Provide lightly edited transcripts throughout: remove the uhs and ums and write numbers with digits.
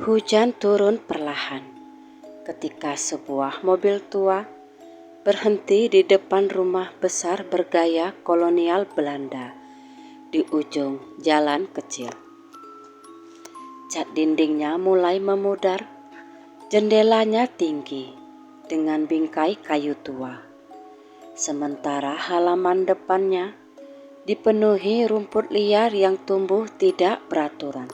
Hujan turun perlahan ketika sebuah mobil tua berhenti di depan rumah besar bergaya kolonial Belanda di ujung jalan kecil. Cat dindingnya mulai memudar, jendelanya tinggi dengan bingkai kayu tua. Sementara halaman depannya dipenuhi rumput liar yang tumbuh tidak beraturan.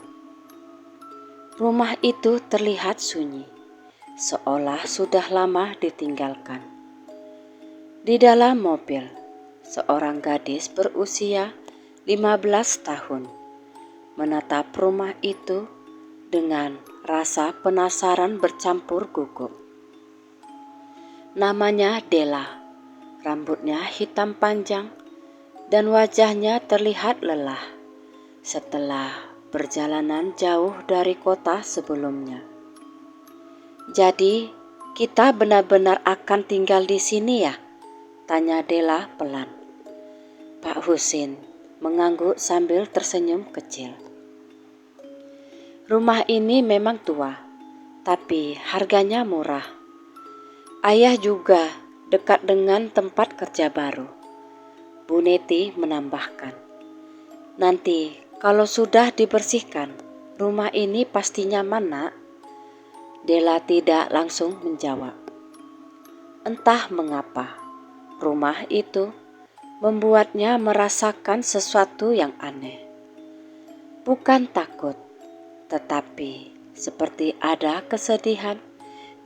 Rumah itu terlihat sunyi, seolah sudah lama ditinggalkan. Di dalam mobil, seorang gadis berusia 15 tahun menatap rumah itu dengan rasa penasaran bercampur gugup. Namanya Della, rambutnya hitam panjang dan wajahnya terlihat lelah setelah perjalanan jauh dari kota sebelumnya. "Jadi, kita benar-benar akan tinggal di sini ya?" tanya Della pelan. Pak Husin mengangguk sambil tersenyum kecil. "Rumah ini memang tua, tapi harganya murah. Ayah juga dekat dengan tempat kerja baru," Bu Neti menambahkan. "Nanti kalau sudah dibersihkan, rumah ini pasti nyaman, Nak." Della tidak langsung menjawab. Entah mengapa, rumah itu membuatnya merasakan sesuatu yang aneh. Bukan takut, tetapi seperti ada kesedihan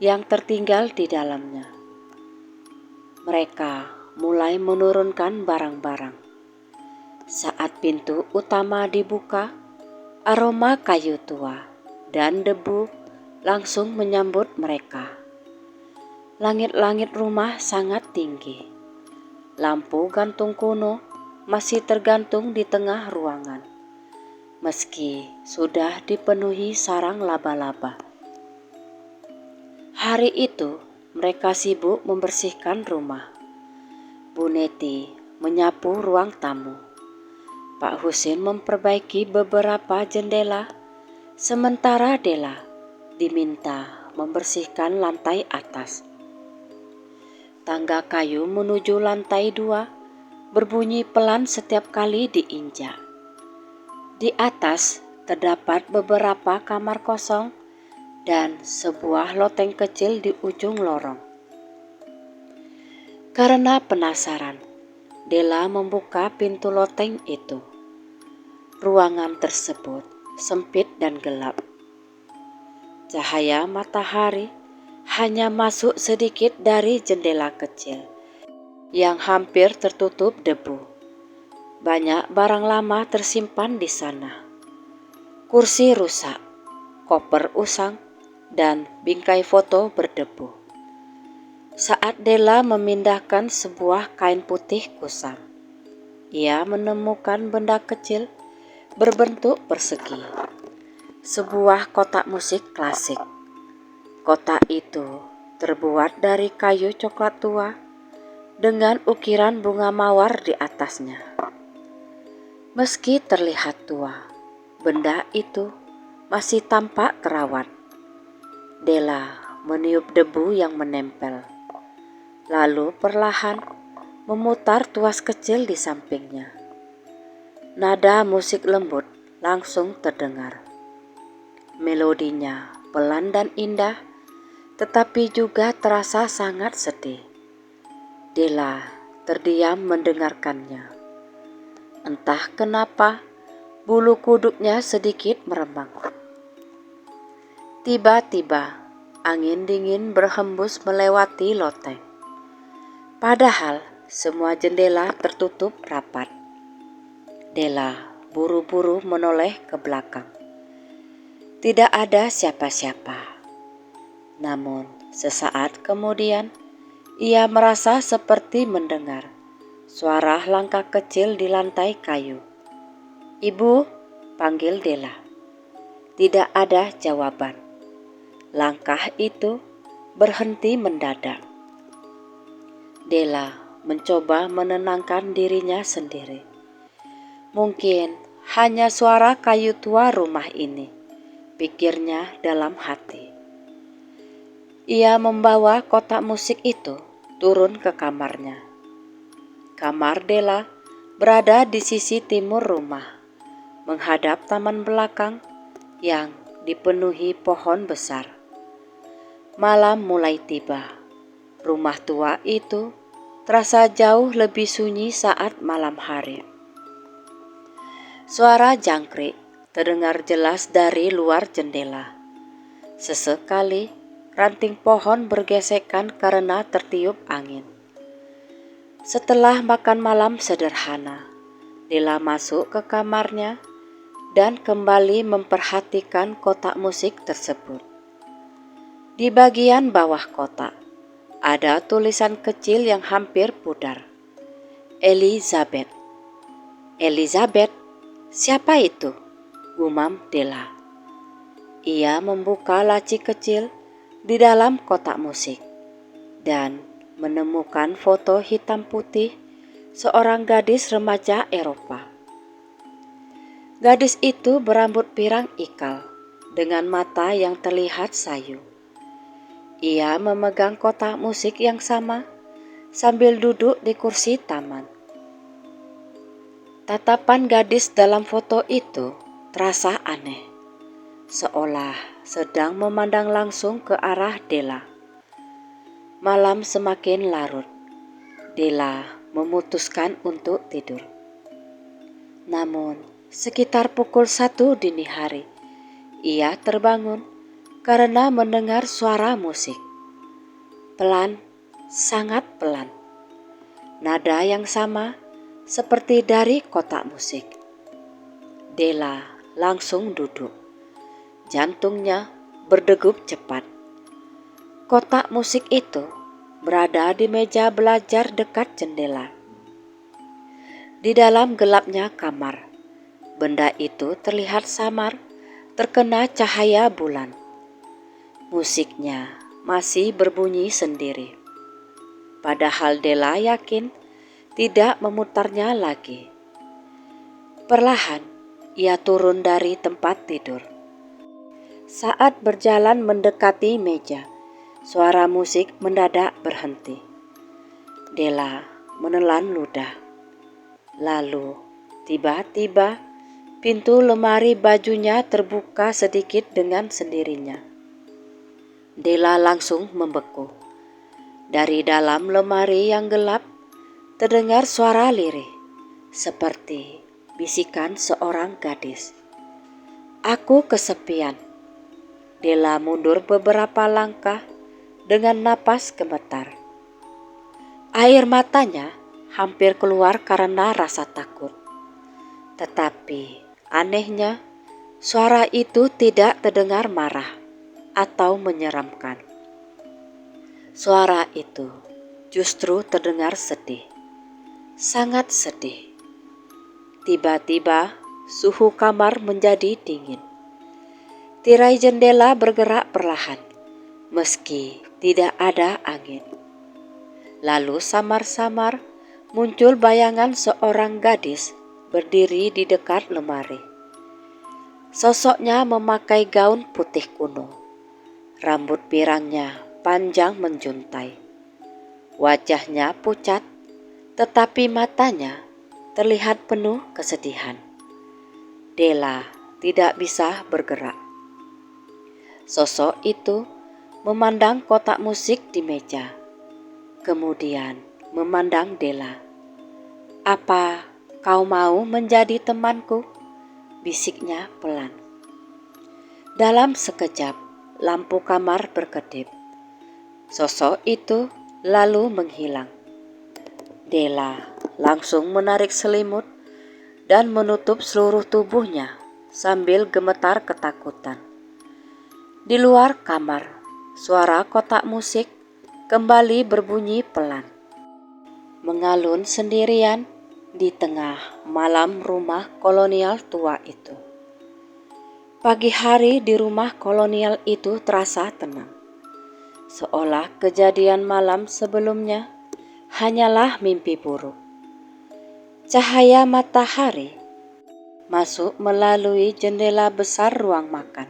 yang tertinggal di dalamnya. Mereka mulai menurunkan barang-barang. Saat pintu utama dibuka, aroma kayu tua dan debu langsung menyambut mereka. Langit-langit rumah sangat tinggi. Lampu gantung kuno masih tergantung di tengah ruangan, meski sudah dipenuhi sarang laba-laba. Hari itu mereka sibuk membersihkan rumah. Bu Neti menyapu ruang tamu. Pak Husin memperbaiki beberapa jendela, sementara Della diminta membersihkan lantai atas. Tangga kayu menuju lantai 2 berbunyi pelan setiap kali diinjak. Di atas terdapat beberapa kamar kosong dan sebuah loteng kecil di ujung lorong. Karena penasaran, Della membuka pintu loteng itu. Ruangan tersebut sempit dan gelap. Cahaya matahari hanya masuk sedikit dari jendela kecil yang hampir tertutup debu. Banyak barang lama tersimpan di sana. Kursi rusak, koper usang, dan bingkai foto berdebu. Saat Della memindahkan sebuah kain putih kusam, ia menemukan benda kecil berbentuk persegi. Sebuah kotak musik klasik. Kotak itu terbuat dari kayu coklat tua dengan ukiran bunga mawar di atasnya. Meski terlihat tua, benda itu masih tampak terawat. Della meniup debu yang menempel, lalu perlahan memutar tuas kecil di sampingnya. Nada musik lembut langsung terdengar. Melodinya pelan dan indah, tetapi juga terasa sangat sedih. Della terdiam mendengarkannya. Entah kenapa, bulu kuduknya sedikit meremang. Tiba-tiba, angin dingin berhembus melewati loteng. Padahal semua jendela tertutup rapat. Della buru-buru menoleh ke belakang. Tidak ada siapa-siapa. Namun sesaat kemudian, ia merasa seperti mendengar suara langkah kecil di lantai kayu. "Ibu," panggil Della. Tidak ada jawaban. Langkah itu berhenti mendadak. Della mencoba menenangkan dirinya sendiri. Mungkin hanya suara kayu tua rumah ini, pikirnya dalam hati. Ia membawa kotak musik itu turun ke kamarnya. Kamar Della berada di sisi timur rumah, menghadap taman belakang yang dipenuhi pohon besar. Malam mulai tiba. Rumah tua itu terasa jauh lebih sunyi saat malam hari. Suara jangkrik terdengar jelas dari luar jendela. Sesekali ranting pohon bergesekan karena tertiup angin. Setelah makan malam sederhana, Della masuk ke kamarnya dan kembali memperhatikan kotak musik tersebut. Di bagian bawah kotak, ada tulisan kecil yang hampir pudar. Elizabeth. Elizabeth, siapa itu? Gumam Della. Ia membuka laci kecil di dalam kotak musik dan menemukan foto hitam putih seorang gadis remaja Eropa. Gadis itu berambut pirang ikal dengan mata yang terlihat sayu. Ia memegang kotak musik yang sama sambil duduk di kursi taman. Tatapan gadis dalam foto itu terasa aneh, seolah sedang memandang langsung ke arah Della. Malam semakin larut. Della memutuskan untuk tidur. Namun, sekitar pukul 1 dini hari, ia terbangun karena mendengar suara musik. Pelan, sangat pelan. Nada yang sama seperti dari kotak musik. Della langsung duduk. Jantungnya berdegup cepat. Kotak musik itu berada di meja belajar dekat jendela. Di dalam gelapnya kamar, benda itu terlihat samar terkena cahaya bulan. Musiknya masih berbunyi sendiri. Padahal Della yakin tidak memutarnya lagi. Perlahan ia turun dari tempat tidur. Saat berjalan mendekati meja, suara musik mendadak berhenti. Della menelan ludah. Lalu, tiba-tiba, pintu lemari bajunya terbuka sedikit dengan sendirinya. Della langsung membeku. Dari dalam lemari yang gelap, terdengar suara lirih, seperti bisikan seorang gadis. "Aku kesepian." Della mundur beberapa langkah dengan napas gemetar. Air matanya hampir keluar karena rasa takut. Tetapi anehnya, suara itu tidak terdengar marah atau menyeramkan. Suara itu justru terdengar sedih, sangat sedih. Tiba-tiba suhu kamar menjadi dingin. Tirai jendela bergerak perlahan, meski tidak ada angin. Lalu samar-samar muncul bayangan seorang gadis berdiri di dekat lemari. Sosoknya memakai gaun putih kuno. Rambut pirangnya panjang menjuntai. Wajahnya pucat, tetapi matanya terlihat penuh kesedihan. Della tidak bisa bergerak. Sosok itu memandang kotak musik di meja, kemudian memandang Della. "Apa kau mau menjadi temanku?" bisiknya pelan. Dalam sekejap, lampu kamar berkedip. Sosok itu lalu menghilang. Della langsung menarik selimut dan menutup seluruh tubuhnya sambil gemetar ketakutan. Di luar kamar, suara kotak musik kembali berbunyi pelan, mengalun sendirian di tengah malam rumah kolonial tua itu. Pagi hari di rumah kolonial itu terasa tenang, seolah kejadian malam sebelumnya hanyalah mimpi buruk. Cahaya matahari masuk melalui jendela besar ruang makan.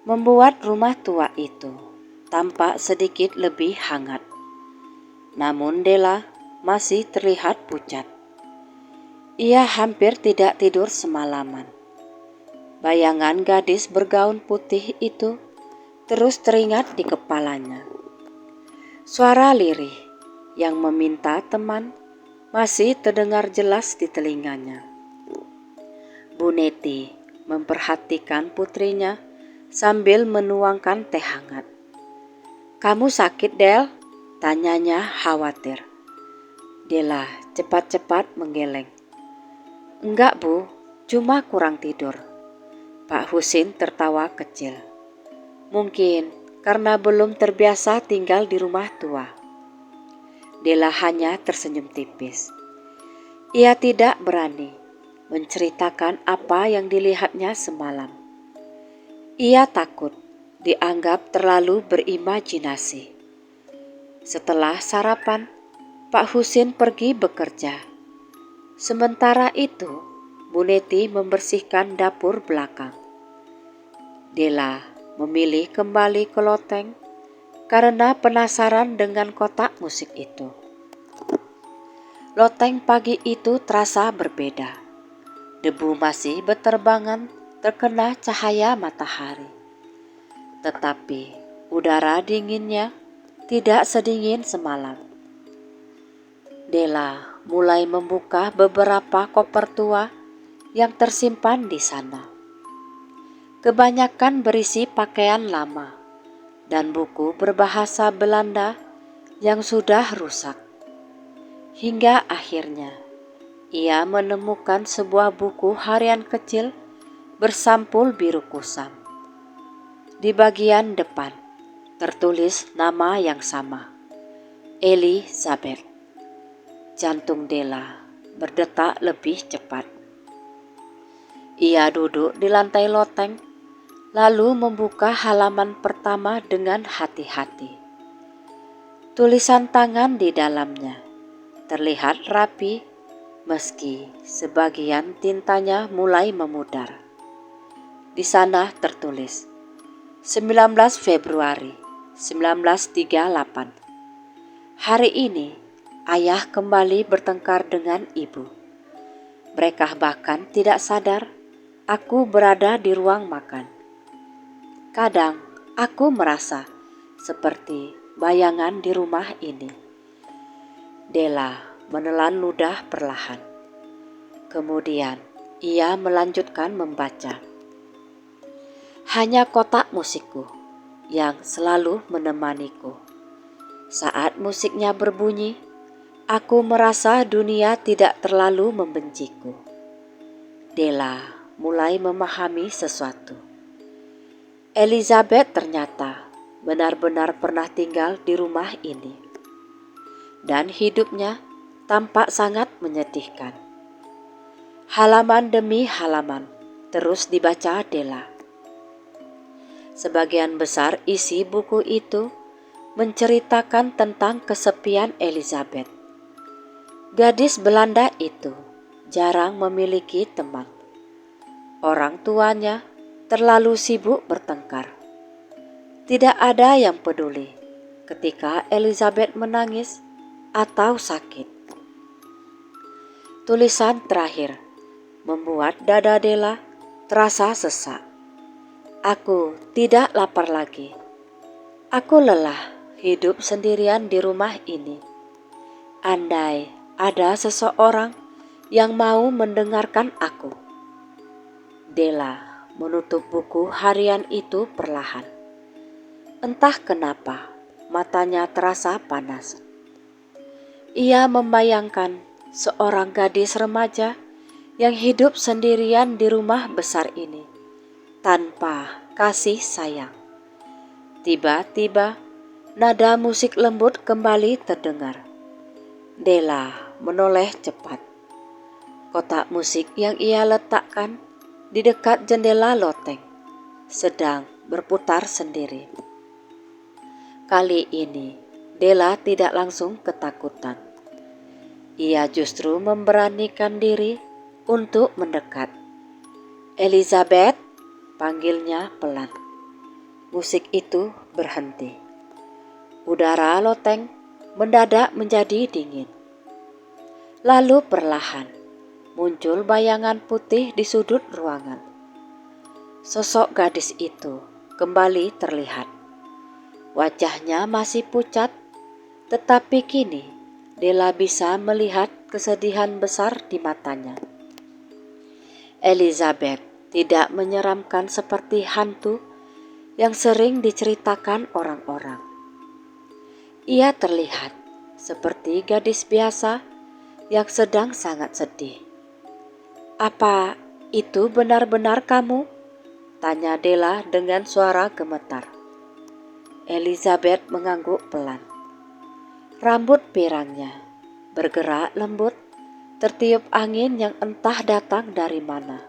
membuat rumah tua itu tampak sedikit lebih hangat. Namun Della masih terlihat pucat. Ia hampir tidak tidur semalaman. Bayangan gadis bergaun putih itu terus teringat di kepalanya. Suara lirih yang meminta teman masih terdengar jelas di telinganya. Bu Neti memperhatikan putrinya sambil menuangkan teh hangat. "Kamu sakit, Del?" tanyanya khawatir. Della cepat-cepat menggeleng. "Enggak, Bu, cuma kurang tidur." Pak Husin tertawa kecil. "Mungkin karena belum terbiasa tinggal di rumah tua." Della hanya tersenyum tipis. Ia tidak berani menceritakan apa yang dilihatnya semalam. Ia takut dianggap terlalu berimajinasi. Setelah sarapan, Pak Husin pergi bekerja. Sementara itu, Bu Neti membersihkan dapur belakang. Della memilih kembali ke loteng karena penasaran dengan kotak musik itu. Loteng pagi itu terasa berbeda. Debu masih berterbangan terkena cahaya matahari. Tetapi udara dinginnya tidak sedingin semalam. Della mulai membuka beberapa koper tua yang tersimpan di sana. Kebanyakan berisi pakaian lama dan buku berbahasa Belanda yang sudah rusak. Hingga akhirnya ia menemukan sebuah buku harian kecil bersampul biru kusam. Di bagian depan tertulis nama yang sama, Elizabeth. Jantung Della berdetak lebih cepat. Ia duduk di lantai loteng, lalu membuka halaman pertama dengan hati-hati. Tulisan tangan di dalamnya terlihat rapi, meski sebagian tintanya mulai memudar. Di sana tertulis, 19 Februari 1938. Hari ini ayah kembali bertengkar dengan ibu. Mereka bahkan tidak sadar aku berada di ruang makan. Kadang aku merasa seperti bayangan di rumah ini. Della menelan ludah perlahan. Kemudian ia melanjutkan membaca. Hanya kotak musikku yang selalu menemaniku. Saat musiknya berbunyi, aku merasa dunia tidak terlalu membenciku. Della mulai memahami sesuatu. Elizabeth ternyata benar-benar pernah tinggal di rumah ini. Dan hidupnya tampak sangat menyedihkan. Halaman demi halaman terus dibaca Della. Sebagian besar isi buku itu menceritakan tentang kesepian Elizabeth. Gadis Belanda itu jarang memiliki teman. Orang tuanya terlalu sibuk bertengkar. Tidak ada yang peduli ketika Elizabeth menangis atau sakit. Tulisan terakhir membuat dada Della terasa sesak. Aku tidak lapar lagi. Aku lelah hidup sendirian di rumah ini. Andai ada seseorang yang mau mendengarkan aku. Della menutup buku harian itu perlahan. Entah kenapa matanya terasa panas. Ia membayangkan seorang gadis remaja yang hidup sendirian di rumah besar ini tanpa kasih sayang. Tiba-tiba nada musik lembut kembali terdengar. Della menoleh cepat. Kotak musik yang ia letakkan di dekat jendela loteng sedang berputar sendiri. Kali ini Della tidak langsung ketakutan. Ia justru memberanikan diri untuk mendekat. "Elizabeth," panggilnya pelan. musik itu berhenti. Udara loteng mendadak menjadi dingin. Lalu perlahan muncul bayangan putih di sudut ruangan. Sosok gadis itu kembali terlihat. Wajahnya masih pucat, tetapi kini Della bisa melihat kesedihan besar di matanya. Elizabeth tidak menyeramkan seperti hantu yang sering diceritakan orang-orang. Ia terlihat seperti gadis biasa yang sedang sangat sedih. "Apa itu benar-benar kamu?" tanya Della dengan suara gemetar. Elizabeth mengangguk pelan. Rambut pirangnya bergerak lembut, tertiup angin yang entah datang dari mana.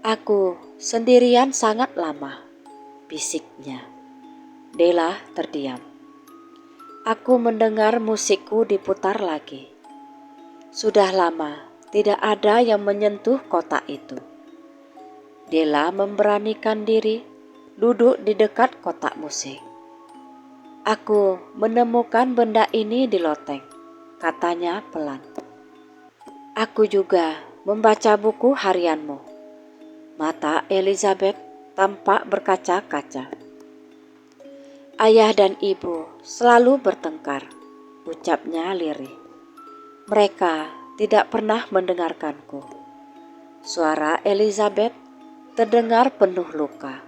"Aku sendirian sangat lama," bisiknya. Della terdiam. "Aku mendengar musikku diputar lagi. Sudah lama tidak ada yang menyentuh kota itu." Della memberanikan diri duduk di dekat kotak musik. "Aku menemukan benda ini di loteng," katanya pelan. "Aku juga membaca buku harianmu." Mata Elizabeth tampak berkaca-kaca. "Ayah dan ibu selalu bertengkar," ucapnya lirih. "Mereka tidak pernah mendengarkanku." Suara Elizabeth terdengar penuh luka.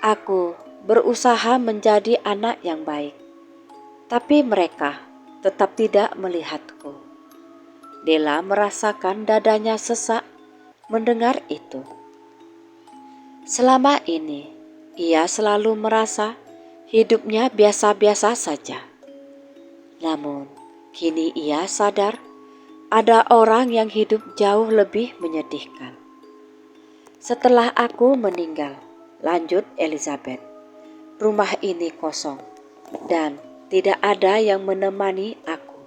"Aku berusaha menjadi anak yang baik, tapi mereka tetap tidak melihatku." Della merasakan dadanya sesak mendengar itu. Selama ini ia selalu merasa hidupnya biasa-biasa saja. Namun kini ia sadar ada orang yang hidup jauh lebih menyedihkan. "Setelah aku meninggal," lanjut Elizabeth, "rumah ini kosong dan tidak ada yang menemani aku."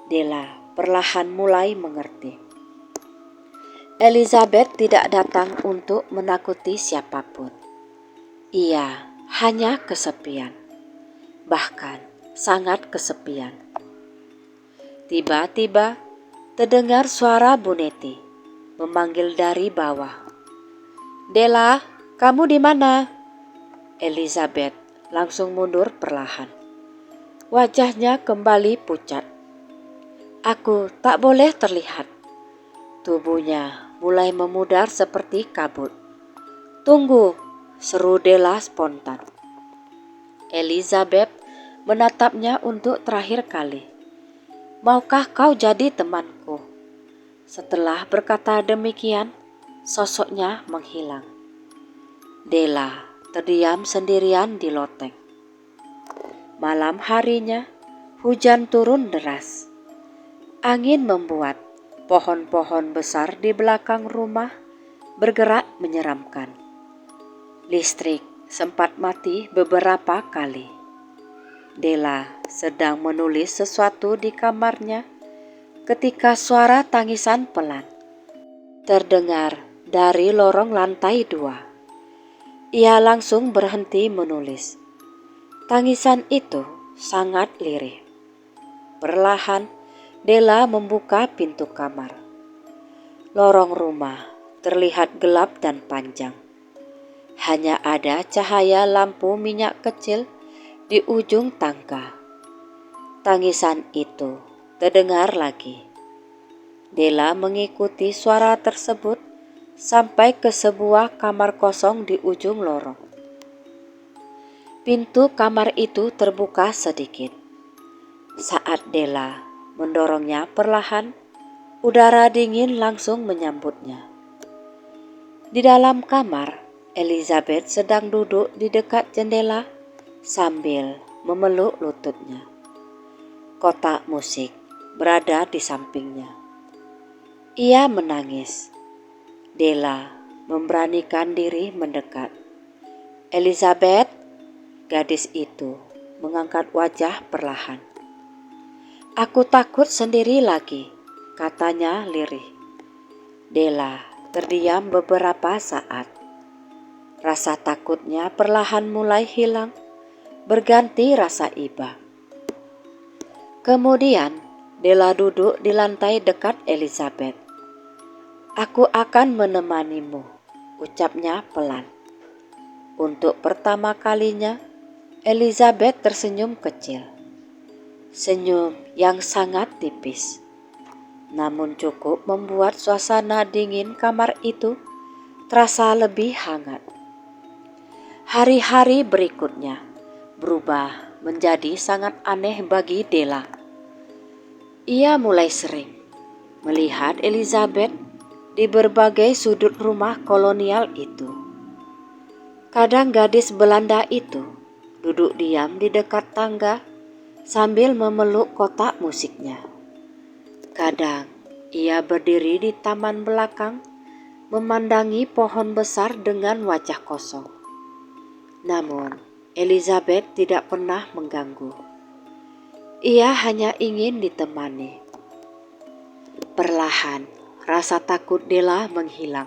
Della perlahan mulai mengerti. Elizabeth tidak datang untuk menakuti siapapun. Ia hanya kesepian, bahkan sangat kesepian. Tiba-tiba terdengar suara Bu Neti memanggil dari bawah. "Della, kamu di mana?" Elizabeth langsung mundur perlahan. Wajahnya kembali pucat. "Aku tak boleh terlihat." Tubuhnya mulai memudar seperti kabut. "Tunggu!" seru Della spontan. Elizabeth menatapnya untuk terakhir kali. "Maukah kau jadi temanku?" Setelah berkata demikian, sosoknya menghilang. Della terdiam sendirian di loteng. Malam harinya, hujan turun deras. Angin membuat pohon-pohon besar di belakang rumah bergerak menyeramkan. Listrik sempat mati beberapa kali. Della sedang menulis sesuatu di kamarnya ketika suara tangisan pelan terdengar dari lorong lantai 2. Ia langsung berhenti menulis. Tangisan itu sangat lirih. Perlahan Della membuka pintu kamar. Lorong rumah terlihat gelap dan panjang. Hanya ada cahaya lampu minyak kecil di ujung tangga. Tangisan itu terdengar lagi. Della mengikuti suara tersebut sampai ke sebuah kamar kosong di ujung lorong. Pintu kamar itu terbuka sedikit. Saat Della mendorongnya perlahan, udara dingin langsung menyambutnya. Di dalam kamar, Elizabeth sedang duduk di dekat jendela sambil memeluk lututnya. Kotak musik berada di sampingnya. Ia menangis. Della memberanikan diri mendekat. "Elizabeth," gadis itu mengangkat wajah perlahan. "Aku takut sendiri lagi," katanya lirih. Della terdiam beberapa saat. Rasa takutnya perlahan mulai hilang, berganti rasa iba. Kemudian, Della duduk di lantai dekat Elizabeth. "Aku akan menemanimu," ucapnya pelan. Untuk pertama kalinya, Elizabeth tersenyum kecil. Senyum yang sangat tipis, namun cukup membuat suasana dingin kamar itu terasa lebih hangat. Hari-hari berikutnya berubah menjadi sangat aneh bagi Della. Ia mulai sering melihat Elizabeth di berbagai sudut rumah kolonial itu. Kadang gadis Belanda itu duduk diam di dekat tangga sambil memeluk kotak musiknya. Kadang ia berdiri di taman belakang memandangi pohon besar dengan wajah kosong. Namun Elizabeth tidak pernah mengganggu. Ia hanya ingin ditemani. Perlahan rasa takut Della menghilang.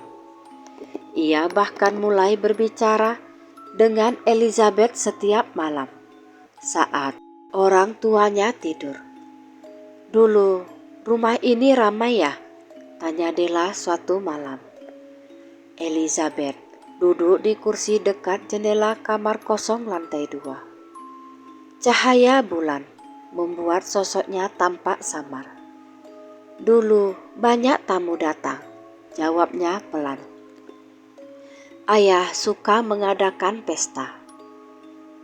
Ia bahkan mulai berbicara dengan Elizabeth setiap malam saat orang tuanya tidur. "Dulu rumah ini ramai ya?" tanya Della suatu malam. Elizabeth duduk di kursi dekat jendela kamar kosong lantai 2. Cahaya bulan membuat sosoknya tampak samar. "Dulu banyak tamu datang," jawabnya pelan. "Ayah suka mengadakan pesta,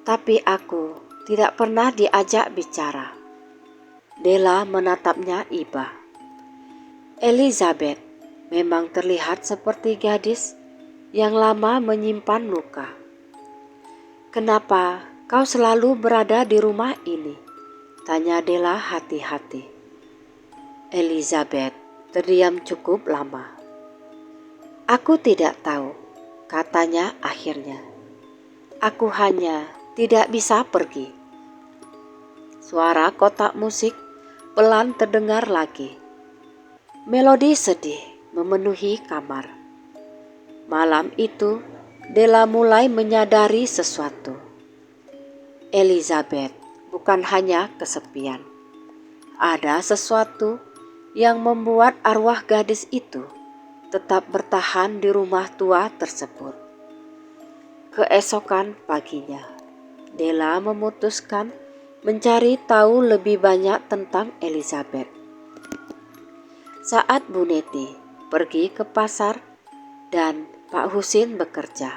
tapi aku tidak pernah diajak bicara." Della menatapnya iba. Elizabeth memang terlihat seperti gadis yang lama menyimpan luka. "Kenapa kau selalu berada di rumah ini?" tanya Della hati-hati. Elizabeth terdiam cukup lama. "Aku tidak tahu," katanya akhirnya. "Aku hanya tidak bisa pergi." Suara kotak musik pelan terdengar lagi. Melodi sedih memenuhi kamar. Malam itu, Della mulai menyadari sesuatu. Elizabeth bukan hanya kesepian. Ada sesuatu yang membuat arwah gadis itu tetap bertahan di rumah tua tersebut. Keesokan paginya, Della memutuskan mencari tahu lebih banyak tentang Elizabeth. Saat Bu Neti pergi ke pasar dan Pak Husin bekerja,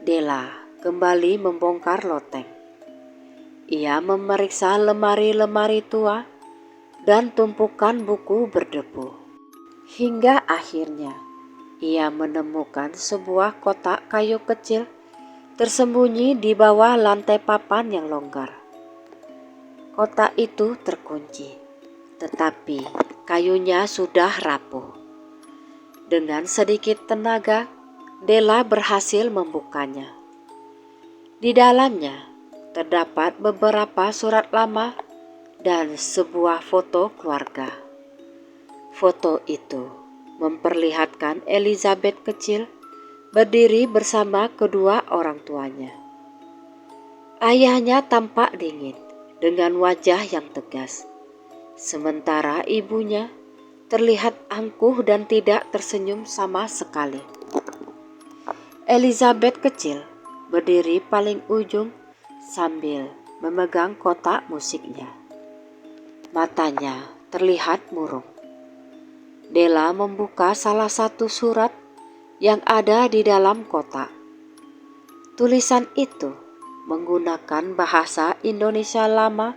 Della kembali membongkar loteng. Ia memeriksa lemari-lemari tua dan tumpukan buku berdebu. Hingga akhirnya ia menemukan sebuah kotak kayu kecil tersembunyi di bawah lantai papan yang longgar. Kotak itu terkunci, tetapi kayunya sudah rapuh. Dengan sedikit tenaga, Della berhasil membukanya. Di dalamnya terdapat beberapa surat lama dan sebuah foto keluarga. Foto itu memperlihatkan Elizabeth kecil berdiri bersama kedua orang tuanya. Ayahnya tampak dingin dengan wajah yang tegas, sementara ibunya terlihat angkuh dan tidak tersenyum sama sekali. Elizabeth kecil berdiri paling ujung sambil memegang kotak musiknya. Matanya terlihat murung. Della membuka salah satu surat yang ada di dalam kotak. Tulisan itu menggunakan bahasa Indonesia lama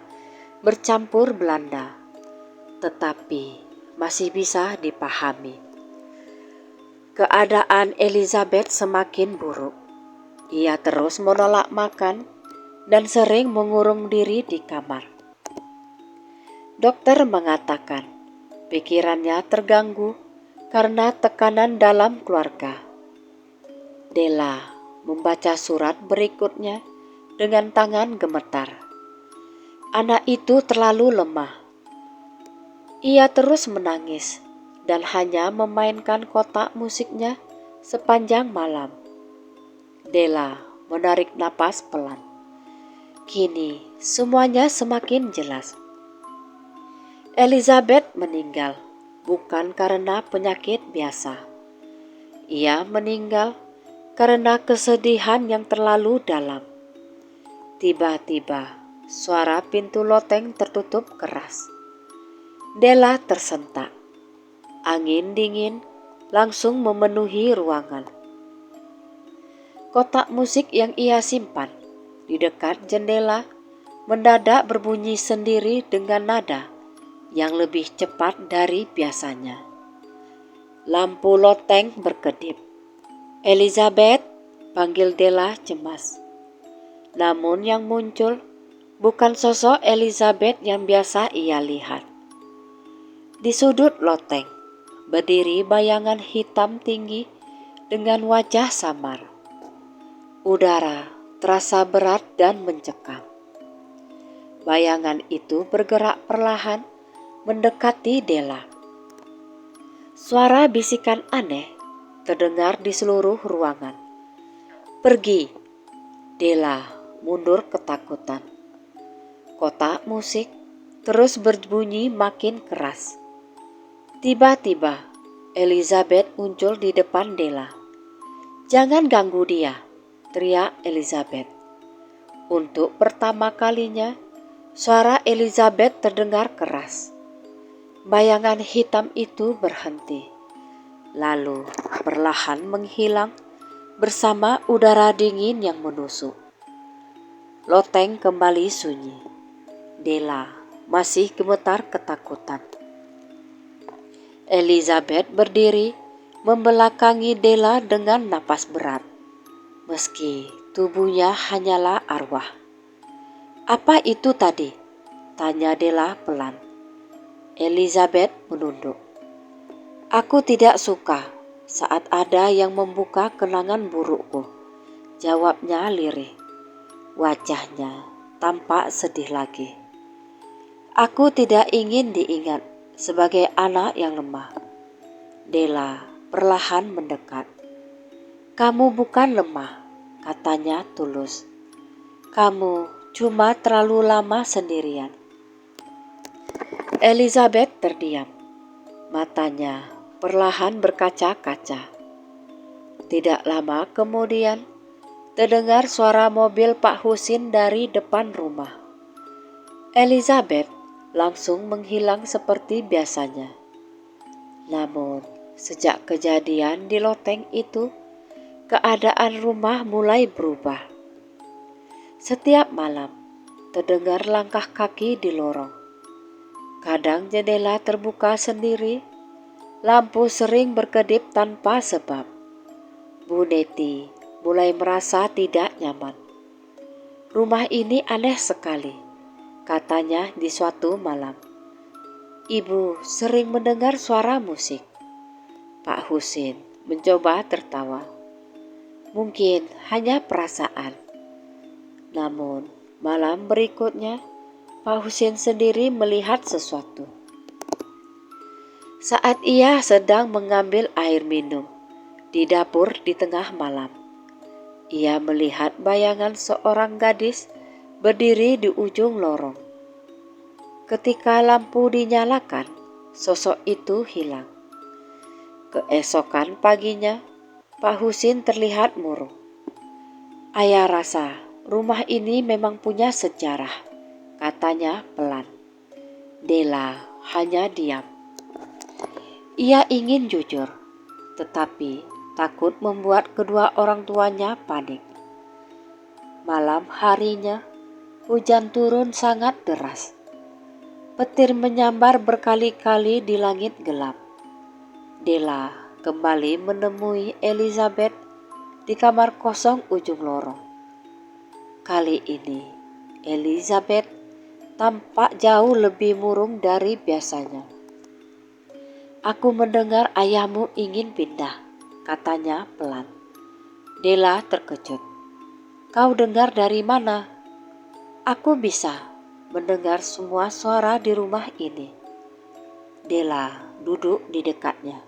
bercampur Belanda, tetapi masih bisa dipahami. Keadaan Elizabeth semakin buruk. Ia terus menolak makan dan sering mengurung diri di kamar. Dokter mengatakan pikirannya terganggu karena tekanan dalam keluarga. Della membaca surat berikutnya dengan tangan gemetar. Anak itu terlalu lemah. Ia terus menangis dan hanya memainkan kotak musiknya sepanjang malam. Della menarik napas pelan. Kini semuanya semakin jelas. Elizabeth meninggal bukan karena penyakit biasa. Ia meninggal karena kesedihan yang terlalu dalam. Tiba-tiba suara pintu loteng tertutup keras. Della tersentak. Angin dingin langsung memenuhi ruangan. Kotak musik yang ia simpan di dekat jendela mendadak berbunyi sendiri dengan nada yang lebih cepat dari biasanya. Lampu loteng berkedip. "Elizabeth," panggil Della cemas. Namun yang muncul bukan sosok Elizabeth yang biasa ia lihat. Di sudut loteng berdiri bayangan hitam tinggi dengan wajah samar. Udara terasa berat dan mencekam. Bayangan itu bergerak perlahan mendekati Della. Suara bisikan aneh terdengar di seluruh ruangan. "Pergi!" Della mundur ketakutan. Kotak musik terus berbunyi makin keras. Tiba-tiba Elizabeth muncul di depan Della. "Jangan ganggu dia," teriak Elizabeth. Untuk pertama kalinya, suara Elizabeth terdengar keras. Bayangan hitam itu berhenti, lalu perlahan menghilang bersama udara dingin yang menusuk. Loteng kembali sunyi. Della masih gemetar ketakutan. Elizabeth berdiri membelakangi Della dengan napas berat. Meski tubuhnya hanyalah arwah. "Apa itu tadi?" tanya Della pelan. Elizabeth menunduk. "Aku tidak suka saat ada yang membuka kenangan burukku," jawabnya lirih. Wajahnya tampak sedih lagi. "Aku tidak ingin diingat sebagai anak yang lemah." Della perlahan mendekat. "Kamu bukan lemah," katanya tulus. "Kamu cuma terlalu lama sendirian." Elizabeth terdiam. Matanya perlahan berkaca-kaca. Tidak lama kemudian, terdengar suara mobil Pak Husin dari depan rumah. Elizabeth langsung menghilang seperti biasanya. Namun, sejak kejadian di loteng itu, keadaan rumah mulai berubah. Setiap malam, terdengar langkah kaki di lorong. Kadang jendela terbuka sendiri, lampu sering berkedip tanpa sebab. Bu Neti mulai merasa tidak nyaman. "Rumah ini aneh sekali," katanya di suatu malam. "Ibu sering mendengar suara musik." Pak Husin mencoba tertawa. "Mungkin hanya perasaan." Namun malam berikutnya Pak Husin sendiri melihat sesuatu. Saat ia sedang mengambil air minum di dapur di tengah malam, ia melihat bayangan seorang gadis berdiri di ujung lorong. Ketika lampu dinyalakan, sosok itu hilang. Keesokan paginya, Pak Husin terlihat murung. "Ayah rasa rumah ini memang punya sejarah," katanya pelan. Della hanya diam. Ia ingin jujur, tetapi takut membuat kedua orang tuanya panik. Malam harinya, hujan turun sangat deras. Petir menyambar berkali-kali di langit gelap. Della kembali menemui Elizabeth di kamar kosong ujung lorong. Kali ini, Elizabeth tampak jauh lebih murung dari biasanya. "Aku mendengar ayahmu ingin pindah," katanya pelan. Della terkejut. "Kau dengar dari mana?" "Aku bisa mendengar semua suara di rumah ini." Della duduk di dekatnya.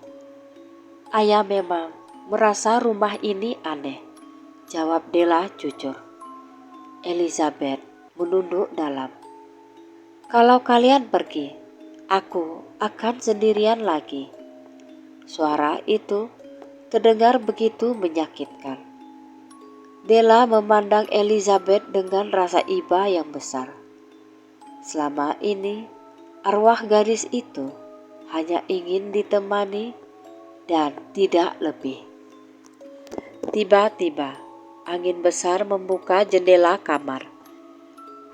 "Ayah memang merasa rumah ini aneh," jawab Della jujur. Elizabeth menunduk dalam. Kalau kalian pergi, aku akan sendirian lagi. Suara itu terdengar begitu menyakitkan. Della memandang Elizabeth dengan rasa iba yang besar. Selama ini, arwah gadis itu hanya ingin ditemani dan tidak lebih. Tiba-tiba, angin besar membuka jendela kamar.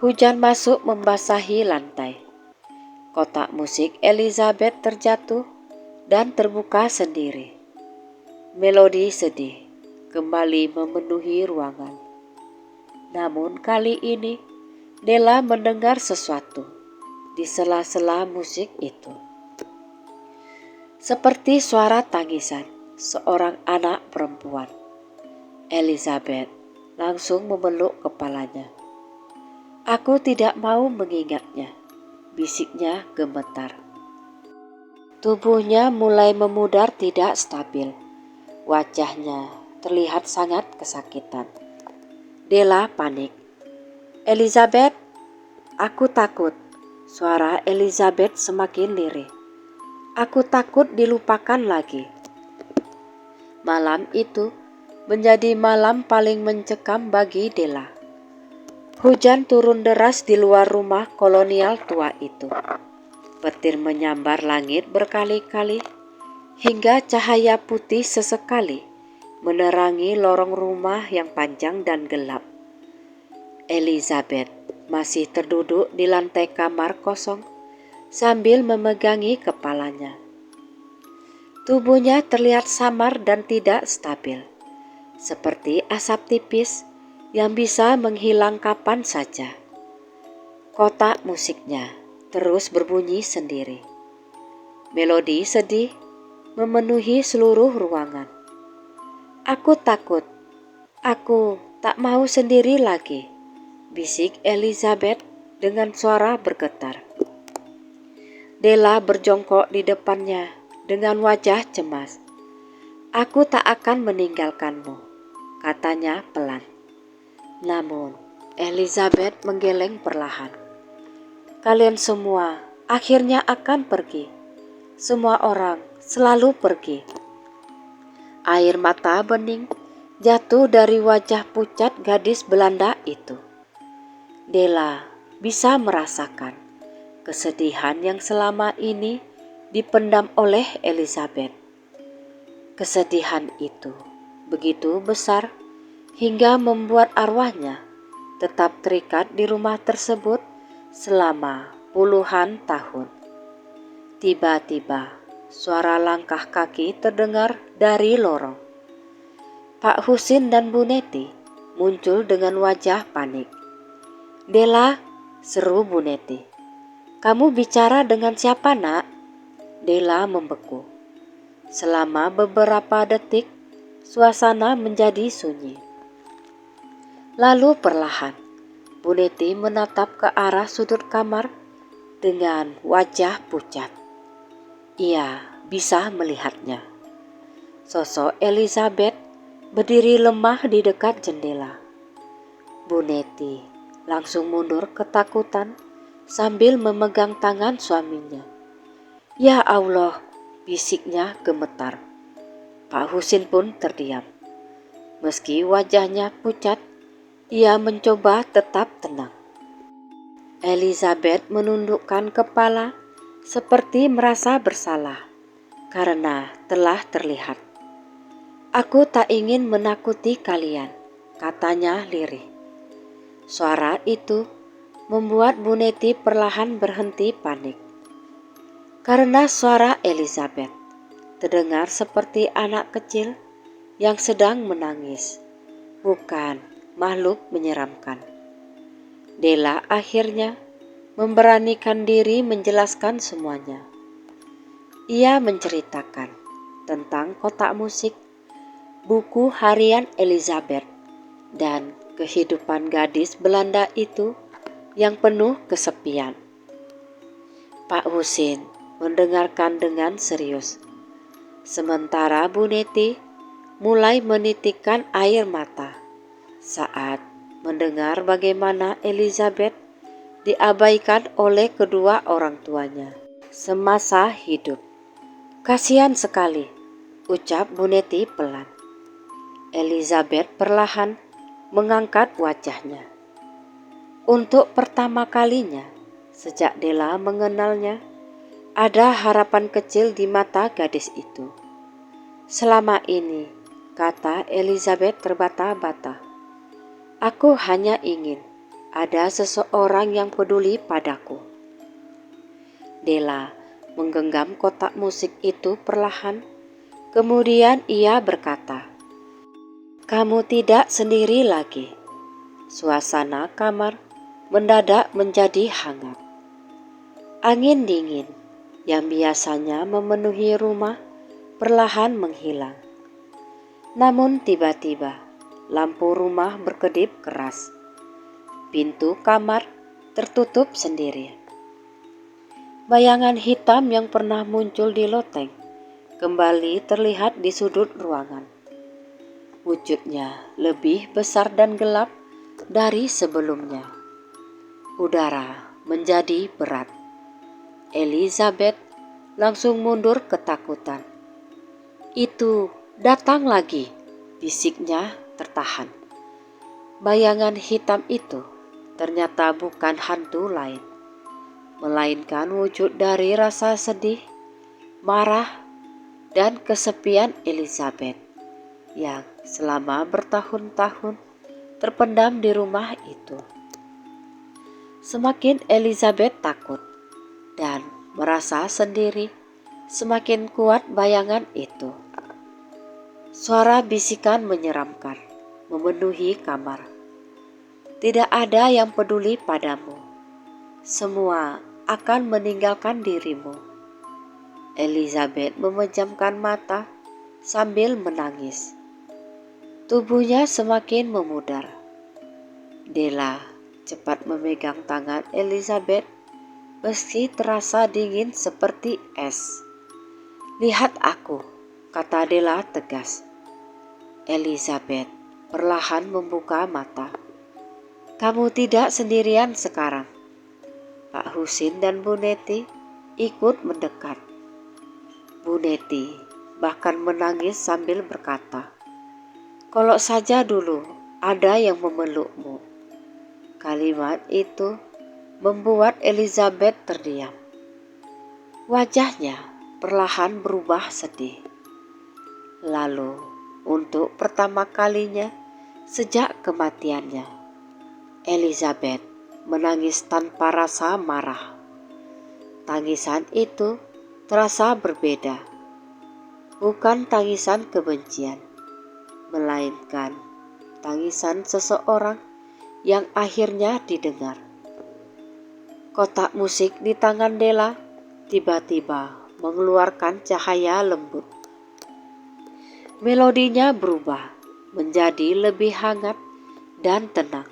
Hujan masuk membasahi lantai. Kotak musik Elizabeth terjatuh dan terbuka sendiri. Melodi sedih kembali memenuhi ruangan. Namun kali ini, Della mendengar sesuatu di sela-sela musik itu. Seperti suara tangisan seorang anak perempuan. Elizabeth langsung memeluk kepalanya. Aku tidak mau mengingatnya, bisiknya gemetar. Tubuhnya mulai memudar tidak stabil. Wajahnya terlihat sangat kesakitan. Della panik. Elizabeth, aku takut. Suara Elizabeth semakin lirih. Aku takut dilupakan lagi. Malam itu menjadi malam paling mencekam bagi Della. Hujan turun deras di luar rumah kolonial tua itu. Petir menyambar langit berkali-kali hingga cahaya putih sesekali menerangi lorong rumah yang panjang dan gelap. Elizabeth masih terduduk di lantai kamar kosong sambil memegangi kepalanya. Tubuhnya terlihat samar dan tidak stabil, seperti asap tipis yang bisa menghilang kapan saja. Kotak musiknya terus berbunyi sendiri. Melodi sedih memenuhi seluruh ruangan. Aku takut. Aku tak mau sendiri lagi, bisik Elizabeth dengan suara bergetar. Della berjongkok di depannya dengan wajah cemas. Aku tak akan meninggalkanmu, katanya pelan. Namun, Elizabeth menggeleng perlahan. Kalian semua akhirnya akan pergi. Semua orang selalu pergi. Air mata bening jatuh dari wajah pucat gadis Belanda itu. Della bisa merasakan kesedihan yang selama ini dipendam oleh Elizabeth. Kesedihan itu begitu besar hingga membuat arwahnya tetap terikat di rumah tersebut selama puluhan tahun. Tiba-tiba, suara langkah kaki terdengar dari lorong. Pak Husin dan Bu Neti muncul dengan wajah panik. Della, seru Bu Neti. Kamu bicara dengan siapa, Nak? Della membeku. Selama beberapa detik, suasana menjadi sunyi. Lalu perlahan, Bu Neti menatap ke arah sudut kamar dengan wajah pucat. Ia bisa melihatnya. Sosok Elizabeth berdiri lemah di dekat jendela. Bu Neti langsung mundur ketakutan sambil memegang tangan suaminya. Ya Allah, bisiknya gemetar. Pak Husin pun terdiam. Meski wajahnya pucat, ia mencoba tetap tenang. Elizabeth menundukkan kepala seperti merasa bersalah karena telah terlihat. Aku tak ingin menakuti kalian, katanya lirih. Suara itu membuat Bu Neti perlahan berhenti panik. Karena suara Elizabeth terdengar seperti anak kecil yang sedang menangis, bukan makhluk menyeramkan. Della akhirnya memberanikan diri menjelaskan semuanya. Ia menceritakan tentang kotak musik, buku harian Elizabeth, dan kehidupan gadis Belanda itu yang penuh kesepian. Pak Husin mendengarkan dengan serius, sementara Bu Neti mulai menitikkan air mata saat mendengar bagaimana Elizabeth diabaikan oleh kedua orang tuanya semasa hidup. "Kasihan sekali," ucap Bu Neti pelan. Elizabeth perlahan mengangkat wajahnya. Untuk pertama kalinya sejak Della mengenalnya, ada harapan kecil di mata gadis itu. "Selama ini," kata Elizabeth terbata-bata, "aku hanya ingin ada seseorang yang peduli padaku." Della menggenggam kotak musik itu perlahan. Kemudian ia berkata, "Kamu tidak sendiri lagi." Suasana kamar mendadak menjadi hangat. Angin dingin yang biasanya memenuhi rumah perlahan menghilang. Namun tiba-tiba lampu rumah berkedip keras. Pintu kamar tertutup sendiri. Bayangan hitam yang pernah muncul di loteng kembali terlihat di sudut ruangan. Wujudnya lebih besar dan gelap dari sebelumnya. Udara menjadi berat. Elizabeth langsung mundur ketakutan. "Itu datang lagi," bisiknya tertahan. Bayangan hitam itu ternyata bukan hantu lain, melainkan wujud dari rasa sedih, marah, dan kesepian Elizabeth yang selama bertahun-tahun terpendam di rumah itu. Semakin Elizabeth takut dan merasa sendiri, semakin kuat bayangan itu. Suara bisikan menyeramkan memenuhi kamar. "Tidak ada yang peduli padamu. Semua akan meninggalkan dirimu." Elizabeth memejamkan mata sambil menangis. Tubuhnya semakin memudar. Della cepat memegang tangan Elizabeth meski terasa dingin seperti es. "Lihat aku," kata Della tegas. Elizabeth perlahan membuka mata. "Kamu tidak sendirian sekarang." Pak Husin dan Bu Neti ikut mendekat. Bu Neti bahkan menangis sambil berkata, "Kalau saja dulu ada yang memelukmu." Kalimat itu membuat Elizabeth terdiam. Wajahnya perlahan berubah sedih. Lalu, untuk pertama kalinya sejak kematiannya, Elizabeth menangis tanpa rasa marah. Tangisan itu terasa berbeda. Bukan tangisan kebencian, melainkan tangisan seseorang yang akhirnya didengar. Kotak musik di tangan Della tiba-tiba mengeluarkan cahaya lembut. Melodinya berubah menjadi lebih hangat dan tenang.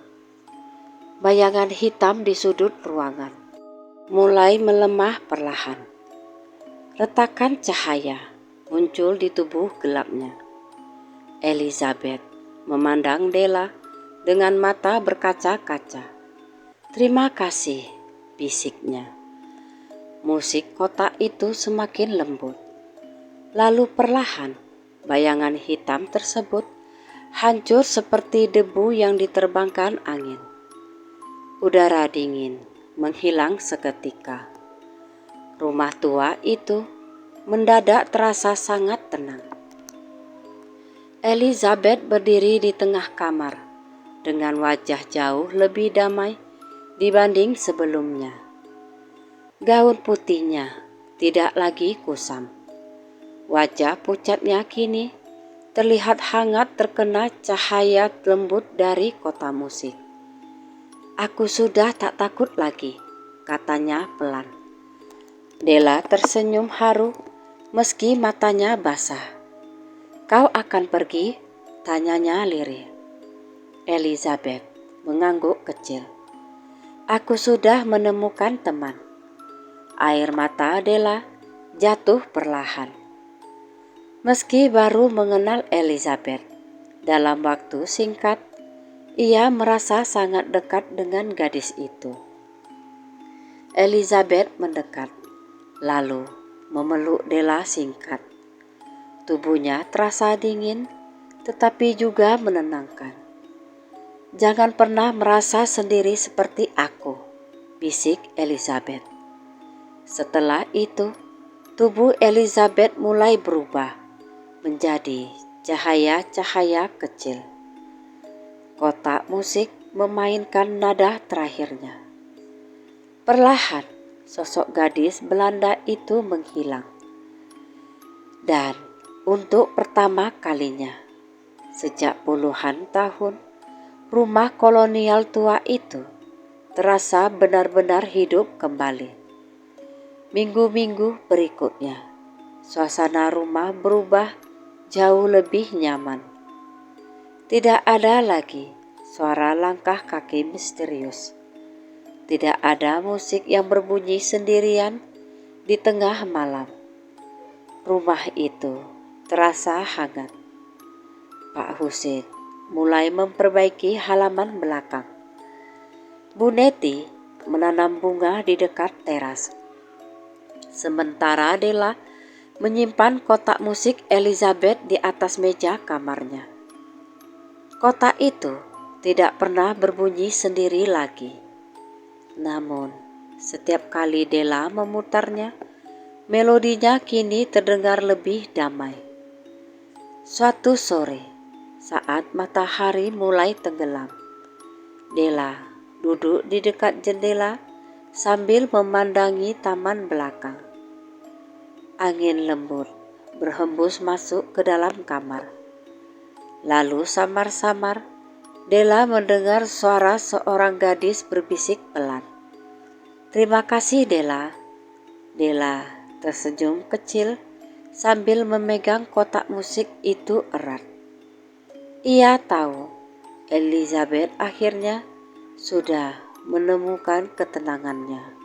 Bayangan hitam di sudut ruangan mulai melemah perlahan. Retakan cahaya muncul di tubuh gelapnya. Elizabeth memandang Della dengan mata berkaca-kaca. "Terima kasih," bisiknya. Musik kotak itu semakin lembut. Lalu perlahan bayangan hitam tersebut hancur seperti debu yang diterbangkan angin. Udara dingin menghilang seketika. Rumah tua itu mendadak terasa sangat tenang. Elizabeth berdiri di tengah kamar dengan wajah jauh lebih damai dibanding sebelumnya. Gaun putihnya tidak lagi kusam. Wajah pucatnya kini terlihat hangat terkena cahaya lembut dari kotak musik. "Aku sudah tak takut lagi," katanya pelan. Della tersenyum haru meski matanya basah. "Kau akan pergi?" tanyanya lirih. Elizabeth mengangguk kecil. "Aku sudah menemukan teman." Air mata Della jatuh perlahan. Meski baru mengenal Elizabeth dalam waktu singkat, Ia merasa sangat dekat dengan gadis itu. Elizabeth mendekat, lalu memeluk Della singkat. Tubuhnya terasa dingin, tetapi juga menenangkan. "Jangan pernah merasa sendiri seperti aku," bisik Elizabeth. Setelah itu, tubuh Elizabeth mulai berubah menjadi cahaya-cahaya kecil. Kotak musik memainkan nada terakhirnya. Perlahan, sosok gadis Belanda itu menghilang. Dan untuk pertama kalinya, sejak puluhan tahun, rumah kolonial tua itu terasa benar-benar hidup kembali. Minggu-minggu berikutnya, suasana rumah berubah jauh lebih nyaman. Tidak ada lagi suara langkah kaki misterius. Tidak ada musik yang berbunyi sendirian di tengah malam. Rumah itu terasa hangat. Pak Husin mulai memperbaiki halaman belakang. Bu Neti menanam bunga di dekat teras. Sementara Della menyimpan kotak musik Elizabeth di atas meja kamarnya. Kotak itu tidak pernah berbunyi sendiri lagi. Namun, setiap kali Della memutarnya, melodinya kini terdengar lebih damai. Suatu sore, saat matahari mulai tenggelam, Della duduk di dekat jendela sambil memandangi taman belakang. Angin lembut berhembus masuk ke dalam kamar. Lalu samar-samar, Della mendengar suara seorang gadis berbisik pelan. "Terima kasih, Della." Della tersenyum kecil sambil memegang kotak musik itu erat. Ia tahu Elizabeth akhirnya sudah menemukan ketenangannya.